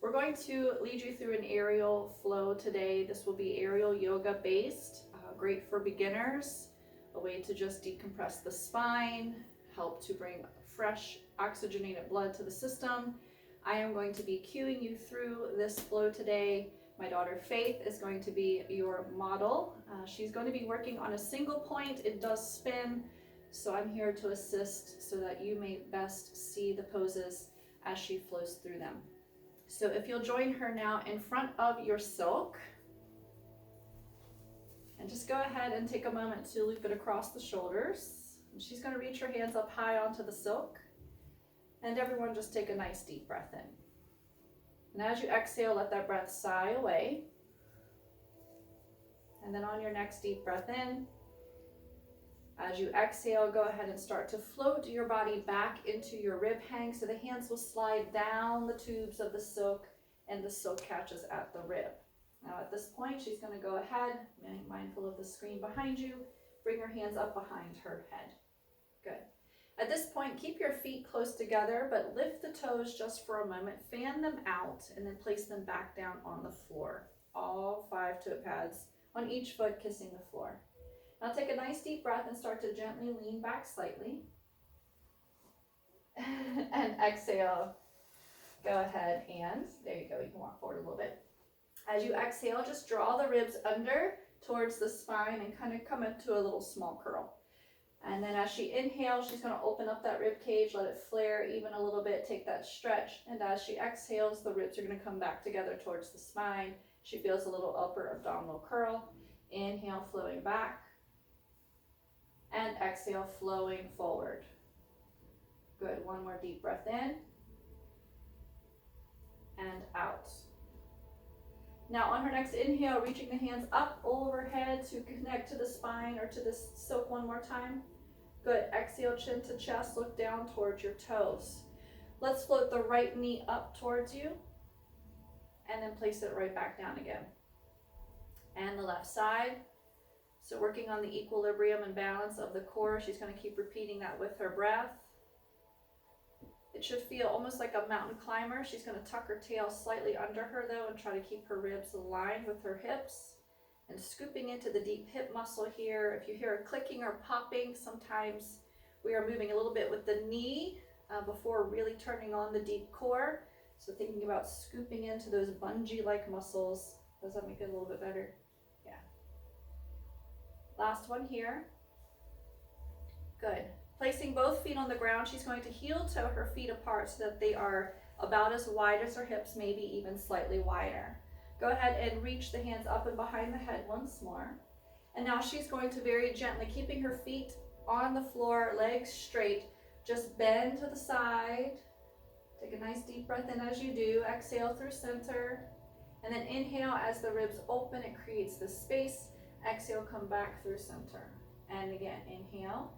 We're going to lead you through an aerial flow today. This will be aerial yoga based, great for beginners, a way to just decompress the spine, help to bring fresh oxygenated blood to the system. I am going to be cueing you through this flow today. My daughter Faith is going to be your model. She's going to be working on a single point. It does spin, so I'm here to assist so that you may best see the poses as she flows through them. So if you'll join her now in front of your silk, and just go ahead and take a moment to loop it across the shoulders. And she's going to reach her hands up high onto the silk. And everyone just take a nice deep breath in. And as you exhale, let that breath sigh away. And then on your next deep breath in, as you exhale, go ahead and start to float your body back into your rib hang. So the hands will slide down the tubes of the silk and the silk catches at the rib. Now at this point, she's going to go ahead, being mindful of the screen behind you, bring her hands up behind her head. Good. At this point, keep your feet close together, but lift the toes just for a moment, fan them out, and then place them back down on the floor. All 5 toe pads on each foot kissing the floor. Now take a nice deep breath and start to gently lean back slightly. And exhale. Go ahead and, there you go, you can walk forward a little bit. As you exhale, just draw the ribs under towards the spine and kind of come into a little small curl. And then as she inhales, she's going to open up that rib cage, let it flare even a little bit, take that stretch. And as she exhales, the ribs are going to come back together towards the spine. She feels a little upper abdominal curl. Inhale, flowing back. And exhale, flowing forward. Good. One more deep breath in. And out. Now on her next inhale, reaching the hands up overhead to connect to the spine or to the silk one more time. Good. Exhale, chin to chest, look down towards your toes. Let's float the right knee up towards you and then place it right back down again. And the left side. So working on the equilibrium and balance of the core. She's going to keep repeating that with her breath. It should feel almost like a mountain climber. She's going to tuck her tail slightly under her though and try to keep her ribs aligned with her hips and scooping into the deep hip muscle here. If you hear a clicking or popping, sometimes we are moving a little bit with the knee before really turning on the deep core. So thinking about scooping into those bungee-like muscles. Does that make it a little bit better? Yeah. Last one here. Good. Placing both feet on the ground, she's going to heel toe her feet apart so that they are about as wide as her hips, maybe even slightly wider. Go ahead and reach the hands up and behind the head once more. And now she's going to very gently, keeping her feet on the floor, legs straight, just bend to the side. Take a nice deep breath in as you do. Exhale through center. And then inhale as the ribs open, it creates this space. Exhale, come back through center. And again, inhale.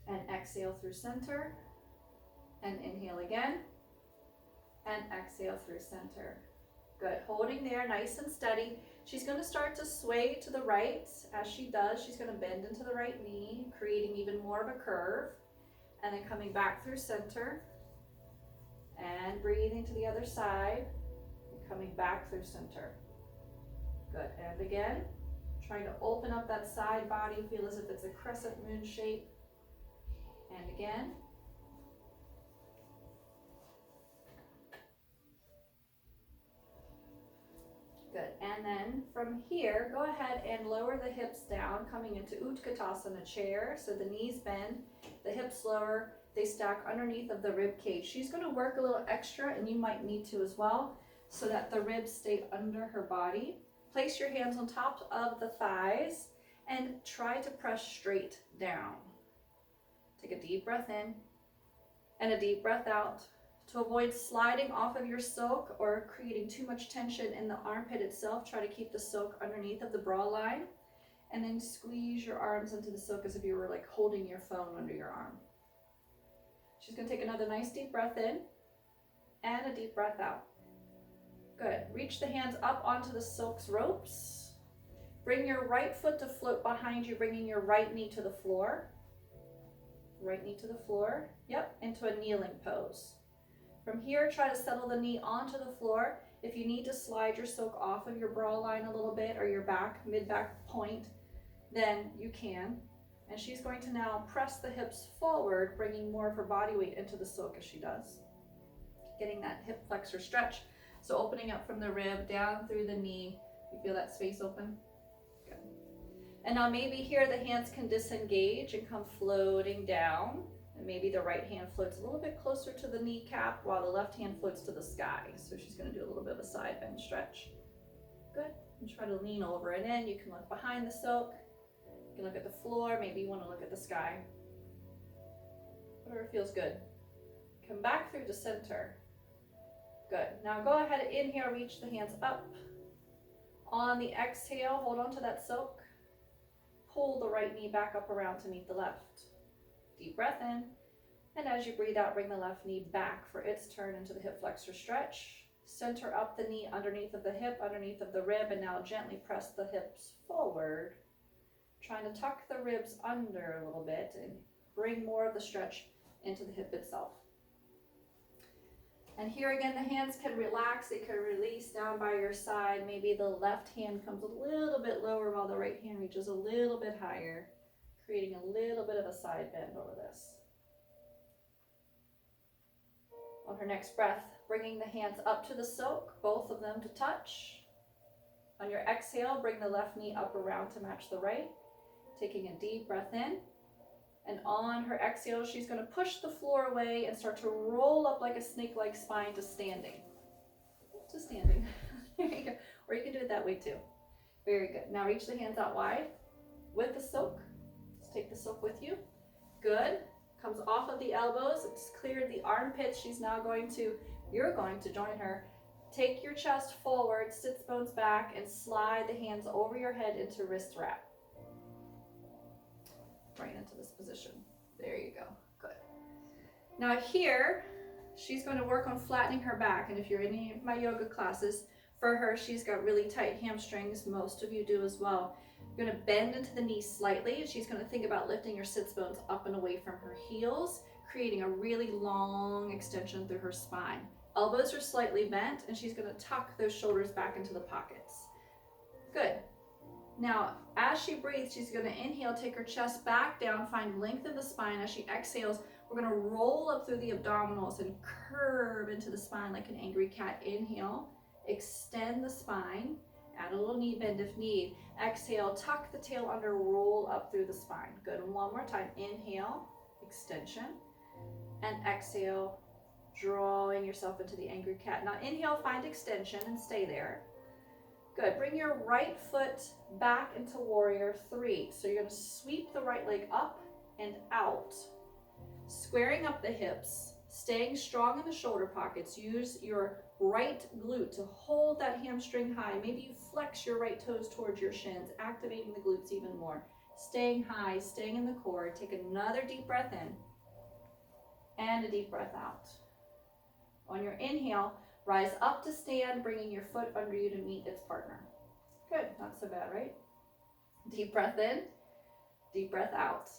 And exhale through center, and inhale again, and exhale through center. Good, holding there, nice and steady. She's going to start to sway to the right. As she does, she's going to bend into the right knee, creating even more of a curve, and then coming back through center, and breathing to the other side, and coming back through center. Good, and again, trying to open up that side body, feel as if it's a crescent moon shape. And again. Good. And then from here, go ahead and lower the hips down, coming into Utkatasana chair. So the knees bend, the hips lower, they stack underneath of the rib cage. She's going to work a little extra, and you might need to as well, so that the ribs stay under her body. Place your hands on top of the thighs and try to press straight down. Take a deep breath in and a deep breath out. To avoid sliding off of your silk or creating too much tension in the armpit itself, try to keep the silk underneath of the bra line, and then squeeze your arms into the silk as if you were like holding your phone under your arm. She's going to take another nice deep breath in and a deep breath out. Good. Reach the hands up onto the silk's ropes. Bring your right foot to float behind you, bringing your right knee to the floor. Right knee to the floor. Yep, into a kneeling pose. From here, try to settle the knee onto the floor. If you need to slide your silk off of your bra line a little bit or your back, mid-back point, then you can. And she's going to now press the hips forward, bringing more of her body weight into the silk as she does. Getting that hip flexor stretch. So opening up from the rib, down through the knee. You feel that space open? Good. And now maybe here the hands can disengage and come floating down. And maybe the right hand floats a little bit closer to the kneecap while the left hand floats to the sky. So she's going to do a little bit of a side bend stretch. Good. And try to lean over and in. You can look behind the silk. You can look at the floor. Maybe you want to look at the sky. Whatever feels good. Come back through to center. Good. Now go ahead and inhale, reach the hands up. On the exhale, hold on to that silk. Pull the right knee back up around to meet the left. Deep breath in. And as you breathe out, bring the left knee back for its turn into the hip flexor stretch. Center up the knee underneath of the hip, underneath of the rib, and now gently press the hips forward. Trying to tuck the ribs under a little bit and bring more of the stretch into the hip itself. And here again, the hands can relax, they can release down by your side. Maybe the left hand comes a little bit lower while the right hand reaches a little bit higher, creating a little bit of a side bend over this. On her next breath, bringing the hands up to the silk, both of them to touch. On your exhale, bring the left knee up around to match the right. Taking a deep breath in. And on her exhale, she's going to push the floor away and start to roll up like a snake-like spine to standing. To standing. There you go. Or you can do it that way too. Very good. Now reach the hands out wide with the silk. Just take the silk with you. Good. Comes off of the elbows. It's cleared the armpits. You're going to join her. Take your chest forward, sits bones back, and slide the hands over your head into wrist wrap. Right into this position. There you go. Good. Now here, she's going to work on flattening her back. And if you're in any of my yoga classes, for her, she's got really tight hamstrings. Most of you do as well. You're going to bend into the knee slightly. And she's going to think about lifting your sits bones up and away from her heels, creating a really long extension through her spine. Elbows are slightly bent, and she's going to tuck those shoulders back into the pockets. Good. Now, as she breathes, she's going to inhale, take her chest back down, find length in the spine. As she exhales, we're going to roll up through the abdominals and curve into the spine like an angry cat. Inhale, extend the spine, add a little knee bend if need. Exhale, tuck the tail under, roll up through the spine. Good. And one more time. Inhale, extension, and exhale, drawing yourself into the angry cat. Now, inhale, find extension and stay there. Good. Bring your right foot back into warrior three. So you're going to sweep the right leg up and out, squaring up the hips, staying strong in the shoulder pockets. Use your right glute to hold that hamstring high. Maybe you flex your right toes towards your shins, activating the glutes even more. Staying high, staying in the core. Take another deep breath in and a deep breath out. On your inhale, rise up to stand, bringing your foot under you to meet its partner. Good, not so bad, right? Deep breath in, deep breath out.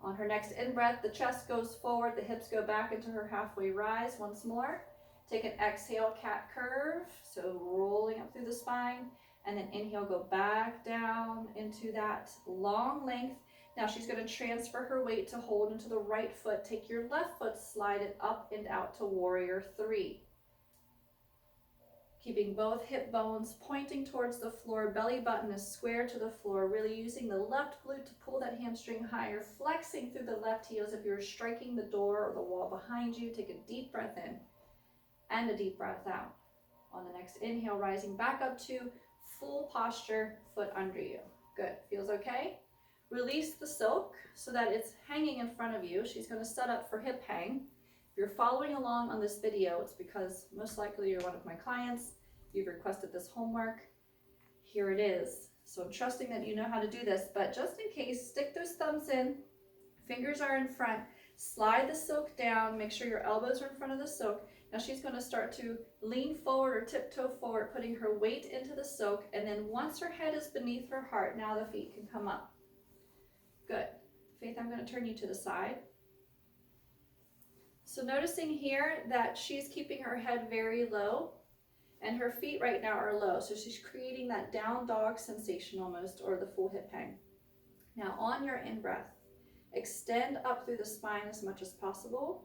On her next in-breath, the chest goes forward, the hips go back into her halfway rise. Once more, take an exhale, cat curve, so rolling up through the spine, and then inhale, go back down into that long length. Now she's going to transfer her weight to hold into the right foot. Take your left foot, slide it up and out to warrior three. Keeping both hip bones pointing towards the floor, belly button is square to the floor, really using the left glute to pull that hamstring higher, flexing through the left heels. If you're striking the door or the wall behind you, take a deep breath in and a deep breath out. On the next inhale, rising back up to full posture, foot under you. Good, feels okay? Release the silk so that it's hanging in front of you. She's going to set up for hip hang. If you're following along on this video, it's because most likely you're one of my clients. You've requested this homework. Here it is. So I'm trusting that you know how to do this, but just in case, stick those thumbs in, fingers are in front, slide the silk down, make sure your elbows are in front of the silk. Now she's going to start to lean forward or tiptoe forward, putting her weight into the silk, and then once her head is beneath her heart, now the feet can come up. Good. Faith, I'm going to turn you to the side. So noticing here that she's keeping her head very low and her feet right now are low. So she's creating that down dog sensation almost, or the full hip hang. Now on your in-breath, extend up through the spine as much as possible,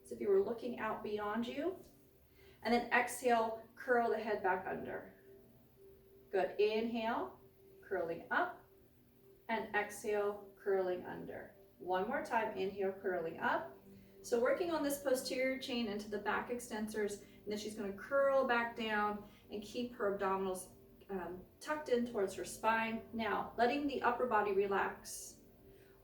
as if you were looking out beyond you. And then exhale, curl the head back under. Good. Inhale, curling up, and exhale, curling under. One more time, inhale, curling up. So working on this posterior chain into the back extensors, and then she's going to curl back down and keep her abdominals tucked in towards her spine. Now, letting the upper body relax.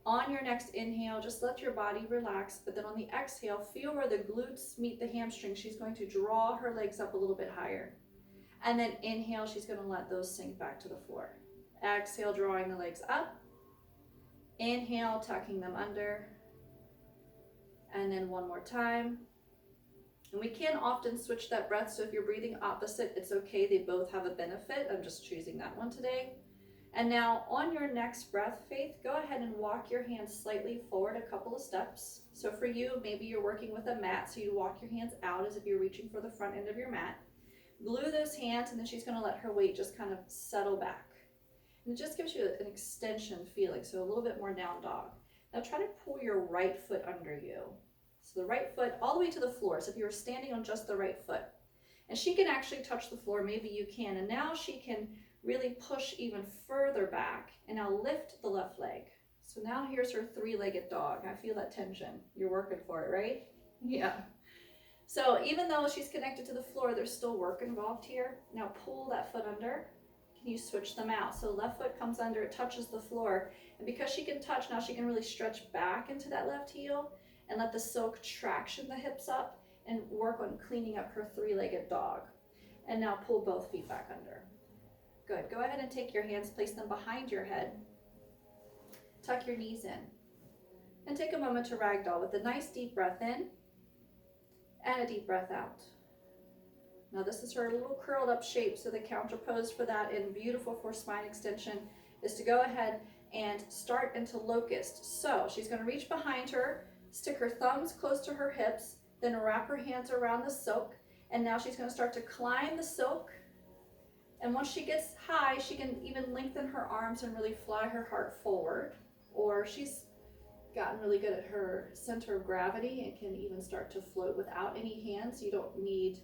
On your next inhale, just let your body relax, but then on the exhale, feel where the glutes meet the hamstrings. She's going to draw her legs up a little bit higher. And then inhale, she's going to let those sink back to the floor. Exhale, drawing the legs up. Inhale, tucking them under. And then one more time. And we can often switch that breath, so if you're breathing opposite, it's okay. They both have a benefit. I'm just choosing that one today. And now on your next breath, Faith, go ahead and walk your hands slightly forward a couple of steps. So for you, maybe you're working with a mat, so you walk your hands out as if you're reaching for the front end of your mat. Glue those hands, and then she's going to let her weight just kind of settle back. And it just gives you an extension feeling, so a little bit more down dog. Now try to pull your right foot under you. So the right foot all the way to the floor. So if you were standing on just the right foot, and she can actually touch the floor, maybe you can. And now she can really push even further back, and now lift the left leg. So now here's her three-legged dog. I feel that tension. You're working for it, right? Yeah. So even though she's connected to the floor, there's still work involved here. Now pull that foot under. Can you switch them out? So left foot comes under, it touches the floor. And because she can touch, now she can really stretch back into that left heel and let the silk traction the hips up and work on cleaning up her three-legged dog. And now pull both feet back under. Good. Go ahead and take your hands, place them behind your head. Tuck your knees in. And take a moment to ragdoll with a nice deep breath in and a deep breath out. Now this is her little curled up shape, so the counter pose for that and beautiful for spine extension is to go ahead and start into locust. So she's going to reach behind her, stick her thumbs close to her hips, then wrap her hands around the silk, and now she's going to start to climb the silk. And once she gets high, she can even lengthen her arms and really fly her heart forward. Or she's gotten really good at her center of gravity and can even start to float without any hands. You don't need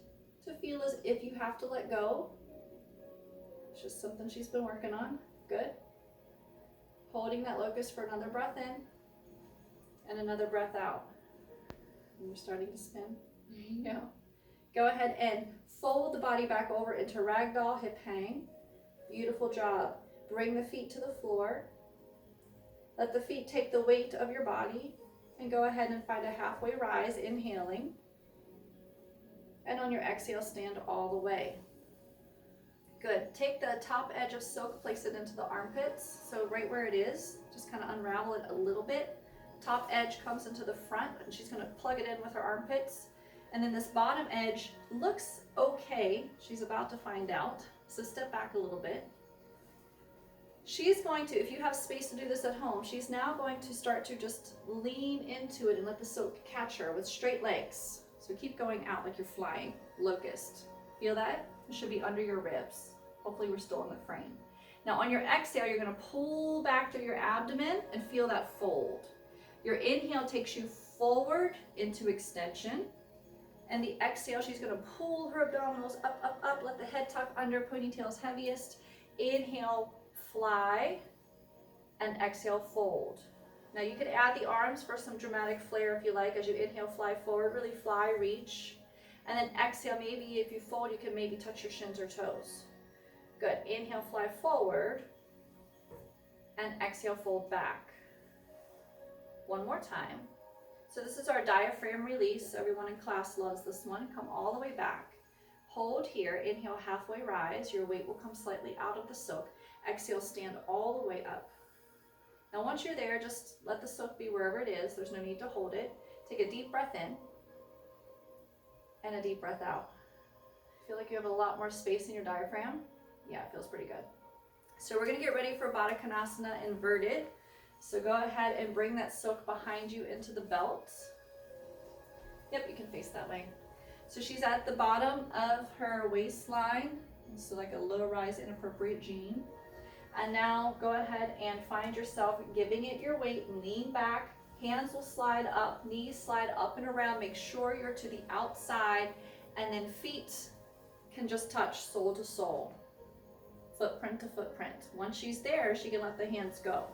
to feel as if you have to let go. It's just something she's been working on. Good. Holding that locust for another breath in and another breath out. And you're starting to spin. There you go. Go ahead and fold the body back over into ragdoll hip hang. Beautiful job. Bring the feet to the floor. Let the feet take the weight of your body and go ahead and find a halfway rise, inhaling. And on your exhale, stand all the way. Good. Take the top edge of silk, place it into the armpits. So right where it is, just kind of unravel it a little bit. Top edge comes into the front, and she's going to plug it in with her armpits. And then this bottom edge looks okay. She's about to find out. So step back a little bit. She's going to, if you have space to do this at home, she's now going to start to just lean into it and let the silk catch her with straight legs. So keep going out like you're flying. Locust. Feel that? It should be under your ribs. Hopefully we're still in the frame. Now on your exhale, you're going to pull back through your abdomen and feel that fold. Your inhale takes you forward into extension. And the exhale, she's going to pull her abdominals up, up, up. Let the head tuck under, ponytail's heaviest. Inhale, fly, and exhale, fold. Now you could add the arms for some dramatic flair if you like. As you inhale, fly forward, really fly, reach. And then exhale, maybe if you fold, you can maybe touch your shins or toes. Good. Inhale, fly forward, and exhale, fold back. One more time. So this is our diaphragm release. Everyone in class loves this one. Come all the way back. Hold here. Inhale, halfway rise. Your weight will come slightly out of the silk. Exhale, stand all the way up. Now once you're there, just let the silk be wherever it is. There's no need to hold it. Take a deep breath in and a deep breath out. Feel like you have a lot more space in your diaphragm? Yeah, it feels pretty good. So we're going to get ready for Baddha Konasana inverted. So go ahead and bring that silk behind you into the belt. Yep, you can face that way. So she's at the bottom of her waistline, so like a low-rise inappropriate jean. And now go ahead and find yourself giving it your weight, lean back, hands will slide up, knees slide up and around, make sure you're to the outside, and then feet can just touch sole to sole, footprint to footprint. Once she's there, she can let the hands go.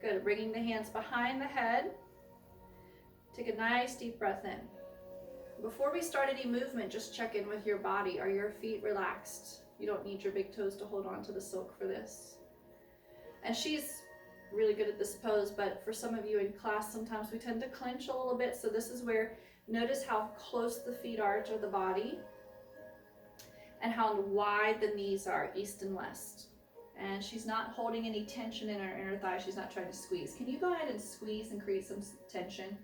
Good, bringing the hands behind the head. Take a nice deep breath in. Before we start any movement, just check in with your body. Are your feet relaxed? You don't need your big toes to hold on to the silk for this. And she's really good at this pose, but for some of you in class, sometimes we tend to clench a little bit. So this is where, notice how close the feet are to the body and how wide the knees are, east and west. And she's not holding any tension in her inner thigh. She's not trying to squeeze. Can you go ahead and squeeze and create some tension?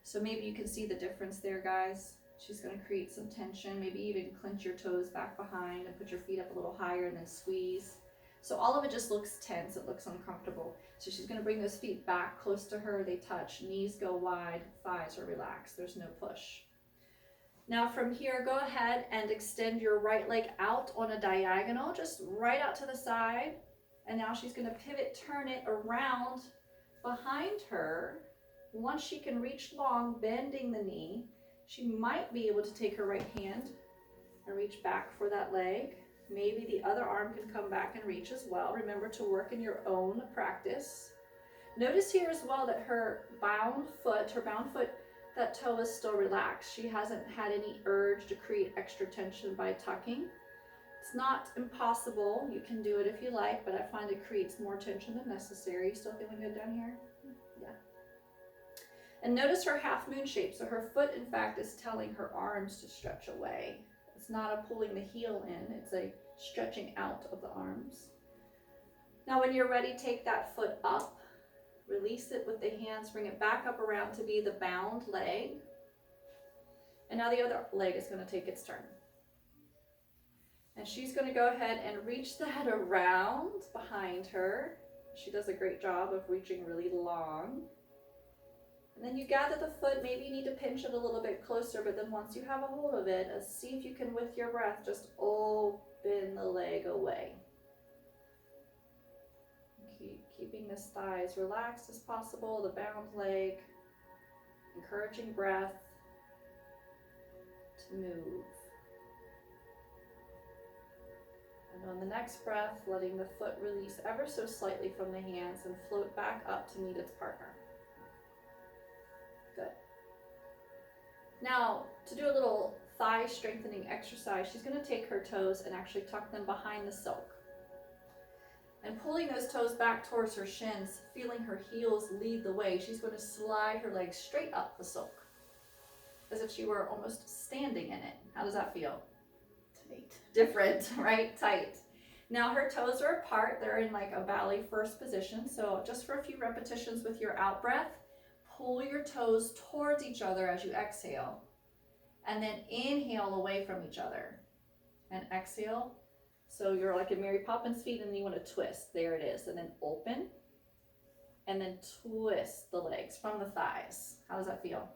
So maybe you can see the difference there, guys. She's going to create some tension, maybe even clench your toes back behind and put your feet up a little higher and then squeeze. So all of it just looks tense, it looks uncomfortable. So she's going to bring those feet back close to her, they touch, knees go wide, thighs are relaxed, there's no push. Now from here, go ahead and extend your right leg out on a diagonal, just right out to the side. And now she's going to pivot, turn it around behind her. Once she can reach long, bending the knee, she might be able to take her right hand and reach back for that leg. Maybe the other arm can come back and reach as well. Remember to work in your own practice. Notice here as well that her bound foot, that toe is still relaxed. She hasn't had any urge to create extra tension by tucking. It's not impossible. You can do it if you like, but I find it creates more tension than necessary. Still feeling good down here? Yeah. And notice her half moon shape. So her foot, in fact, is telling her arms to stretch away. It's not a pulling the heel in, it's a stretching out of the arms. Now when you're ready, take that foot up, release it with the hands, bring it back up around to be the bound leg. And now the other leg is going to take its turn. And she's going to go ahead and reach that around behind her. She does a great job of reaching really long. And then you gather the foot, maybe you need to pinch it a little bit closer, but then once you have a hold of it, see if you can, with your breath, just open the leg away. Keeping this thigh as relaxed as possible, the bound leg, encouraging breath to move. And on the next breath, letting the foot release ever so slightly from the hands and float back up to meet its partner. Good. Now, to do a little thigh strengthening exercise, she's going to take her toes and actually tuck them behind the silk. And pulling those toes back towards her shins, feeling her heels lead the way, she's going to slide her legs straight up the silk, as if she were almost standing in it. How does that feel? Tight. Different, right? Tight. Now her toes are apart. They're in like a ballet first position. So just for a few repetitions with your out breath, pull your toes towards each other as you exhale, and then inhale away from each other and exhale. So you're like in Mary Poppins feet, and then you want to twist. There it is. And then open, and then twist the legs from the thighs. How does that feel?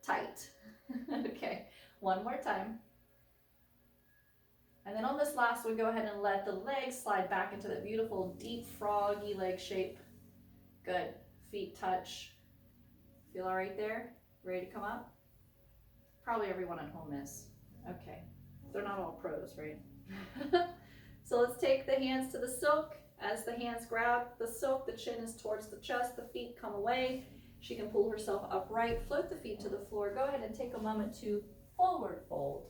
Tight. Okay, one more time. And then on this last one, go ahead and let the legs slide back into the beautiful deep froggy leg shape. Good. Feet touch. Feel all right there? Ready to come up? Probably everyone at home is. Okay. They're not all pros, right? So let's take the hands to the silk. As the hands grab the silk, the chin is towards the chest, the feet come away. She can pull herself upright, float the feet to the floor. Go ahead and take a moment to forward fold.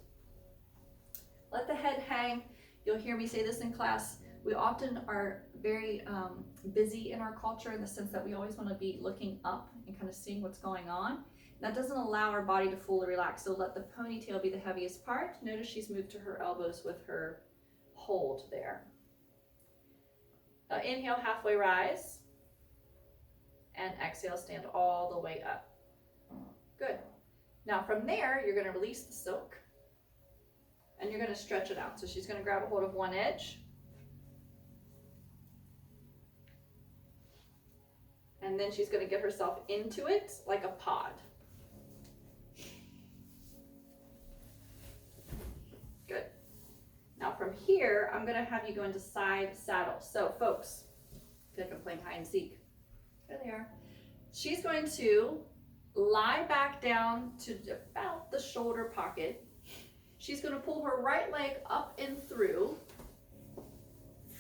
Let the head hang. You'll hear me say this in class. We often are very busy in our culture in the sense that we always want to be looking up and kind of seeing what's going on. That doesn't allow our body to fully relax. So let the ponytail be the heaviest part. Notice she's moved to her elbows with her hold there. Inhale, halfway rise. And exhale, stand all the way up. Good. Now from there, you're going to release the silk. And you're going to stretch it out. So she's going to grab a hold of one edge. And then she's going to get herself into it like a pod. here, I'm gonna have you go into side saddle. So folks, I feel like I'm playing hide and seek. There they are. She's going to lie back down to about the shoulder pocket. She's going to pull her right leg up and through,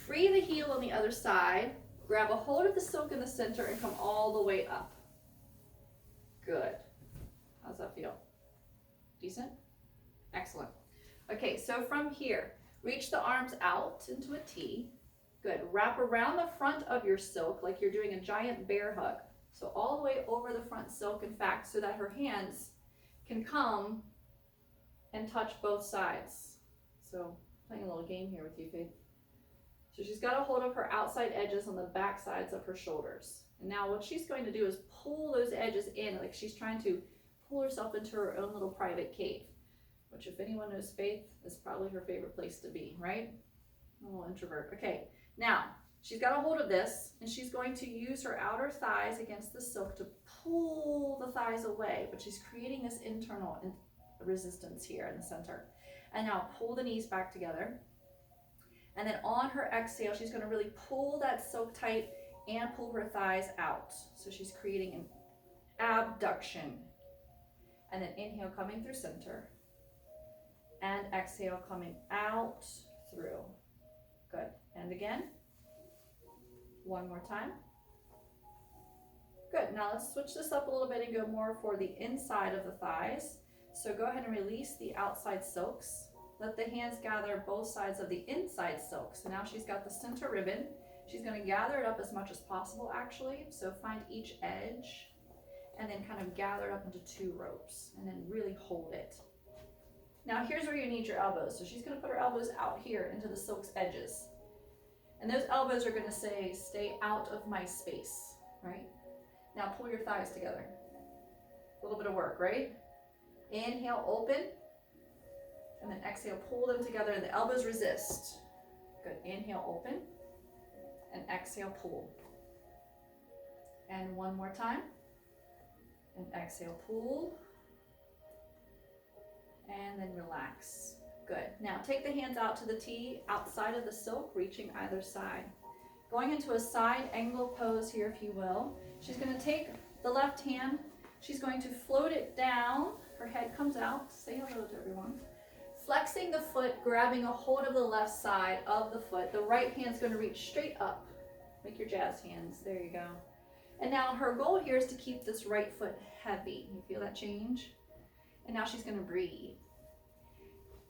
free the heel on the other side, grab a hold of the silk in the center, and come all the way up. Good. How's that feel? Decent? Excellent. Okay, so from here, reach the arms out into a T. Good. Wrap around the front of your silk like you're doing a giant bear hug. So all the way over the front silk, in fact, so that her hands can come and touch both sides. So playing a little game here with you, Faith. So she's got a hold of her outside edges on the back sides of her shoulders. And now what she's going to do is pull those edges in, like she's trying to pull herself into her own little private cave, which if anyone knows Faith, is probably her favorite place to be, right? A little introvert. Okay, now she's got a hold of this, and she's going to use her outer thighs against the silk to pull the thighs away, but she's creating this internal resistance here in the center. And now pull the knees back together. And then on her exhale, she's going to really pull that silk tight and pull her thighs out. So she's creating an abduction. And then inhale, coming through center. And exhale, coming out through. Good. And again. One more time. Good. Now let's switch this up a little bit and go more for the inside of the thighs. So go ahead and release the outside silks. Let the hands gather both sides of the inside silk. So now she's got the center ribbon. She's going to gather it up as much as possible, actually. So find each edge and then kind of gather it up into two ropes and then really hold it. Now here's where you need your elbows. So she's going to put her elbows out here into the silk's edges. And those elbows are going to say, stay out of my space, right? Now pull your thighs together. A little bit of work, right? Inhale, open. And then exhale, pull them together and the elbows resist. Good. Inhale, open. And exhale, pull. And one more time. And exhale, pull. And then relax. Good. Now take the hands out to the T outside of the silk, reaching either side. Going into a side angle pose here, if you will. She's going to take the left hand. She's going to float it down. Her head comes out. Say hello to everyone. Flexing the foot, grabbing a hold of the left side of the foot. The right hand's going to reach straight up. Make your jazz hands. There you go. And now her goal here is to keep this right foot heavy. You feel that change? And now she's going to breathe.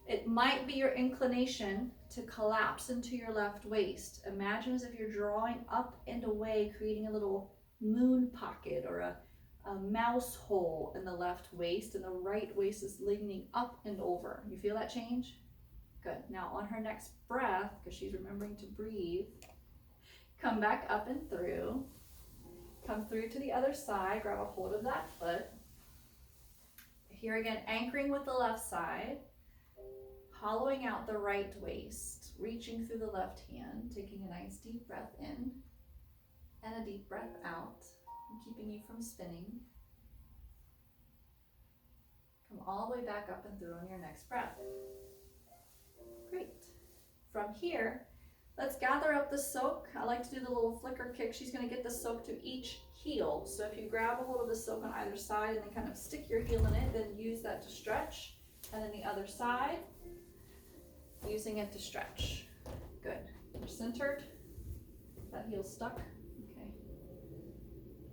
It might be your inclination to collapse into your left waist. Imagine as if you're drawing up and away, creating a little moon pocket or a mouse hole in the left waist, and the right waist is leaning up and over. You feel that change? Good. Now on her next breath, because she's remembering to breathe, come back up and through. Come through to the other side, grab a hold of that foot. Here again, anchoring with the left side, hollowing out the right waist, reaching through the left hand, taking a nice deep breath in and a deep breath out, and keeping you from spinning. Come all the way back up and through on your next breath. Great. From here, let's gather up the silk. I like to do the little flicker kick. She's going to get the silk to each heel. So if you grab a hold of the silk on either side and then kind of stick your heel in it, then use that to stretch. And then the other side, using it to stretch. Good. You're centered. That heel's stuck. Okay.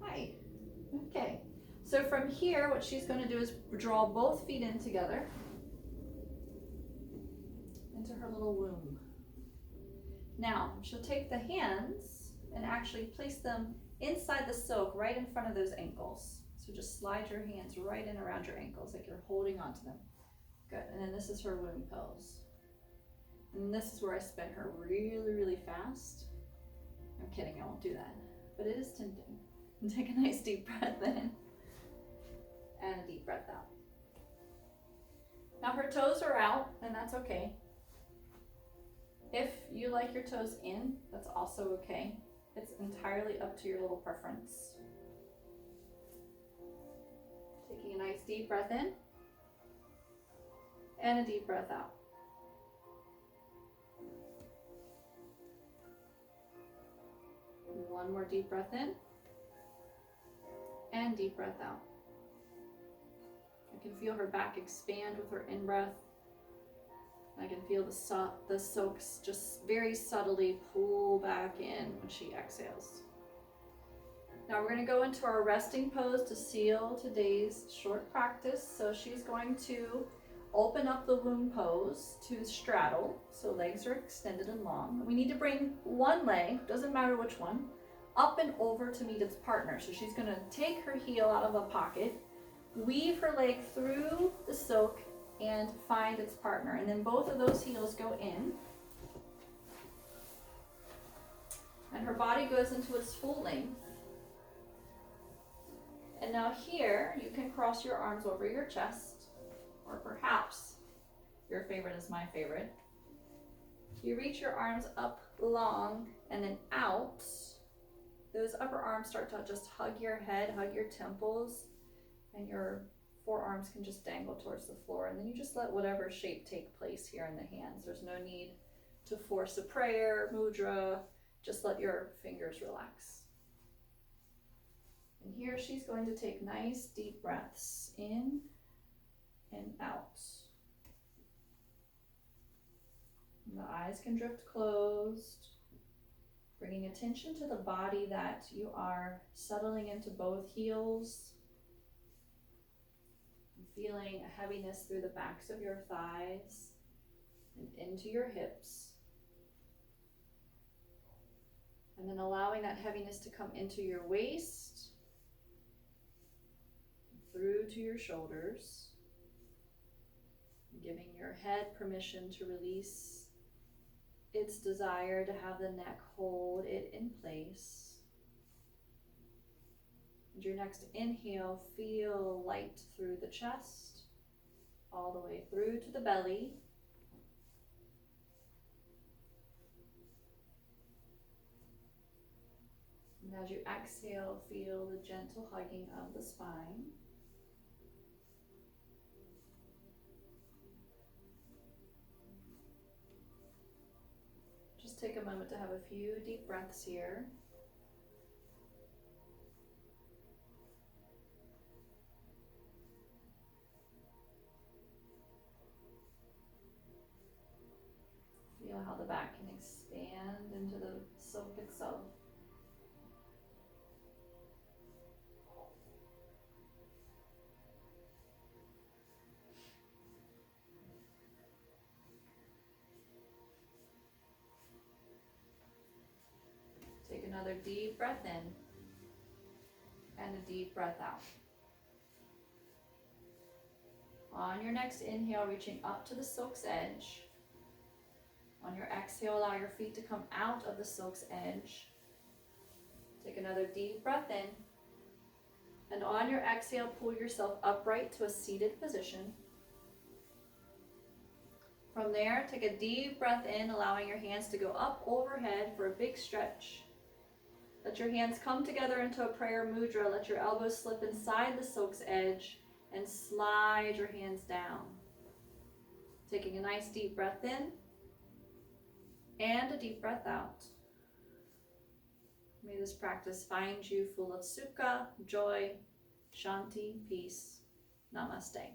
Hi. Okay. So from here, what she's going to do is draw both feet in together into her little womb. Now, she'll take the hands and actually place them inside the silk right in front of those ankles. So just slide your hands right in around your ankles like you're holding onto them. Good. And then this is her womb pose. And this is where I spin her really, really fast. I'm kidding, I won't do that. But it is tempting. And take a nice deep breath in. And a deep breath out. Now her toes are out, and that's okay. If you like your toes in, that's also okay. It's entirely up to your little preference. Taking a nice deep breath in. And a deep breath out. one more deep breath in and deep breath out. I can feel her back expand with her in-breath. I can feel the silks just very subtly pull back in when she exhales. Now we're going to go into our resting pose to seal today's short practice. So she's going to open up the womb pose to straddle, so legs are extended and long. We need to bring one leg, doesn't matter which one, up and over to meet its partner. So she's going to take her heel out of a pocket, weave her leg through the silk, and find its partner. And then both of those heels go in. And her body goes into its full length. And now here, you can cross your arms over your chest, or perhaps your favorite is my favorite. You reach your arms up long and then out. Those upper arms start to just hug your head, hug your temples, and your forearms can just dangle towards the floor. And then you just let whatever shape take place here in the hands. There's no need to force a prayer, mudra. Just let your fingers relax. And here she's going to take nice deep breaths in and out. And the eyes can drift closed, bringing attention to the body that you are settling into both heels, and feeling a heaviness through the backs of your thighs and into your hips. And then allowing that heaviness to come into your waist, through to your shoulders, giving your head permission to release its desire to have the neck hold it in place. And your next inhale, feel light through the chest, all the way through to the belly. And as you exhale, feel the gentle hugging of the spine. Just take a moment to have a few deep breaths here. Feel how the back can expand into the silk itself. Take another deep breath in and a deep breath out. On your next inhale, reaching up to the silk's edge. On your exhale, allow your feet to come out of the silk's edge. Take another deep breath in. And on your exhale, pull yourself upright to a seated position. From there, take a deep breath in, allowing your hands to go up overhead for a big stretch. Let your hands come together into a prayer mudra. Let your elbows slip inside the silk's edge and slide your hands down. Taking a nice deep breath in and a deep breath out. May this practice find you full of sukha, joy, shanti, peace. Namaste.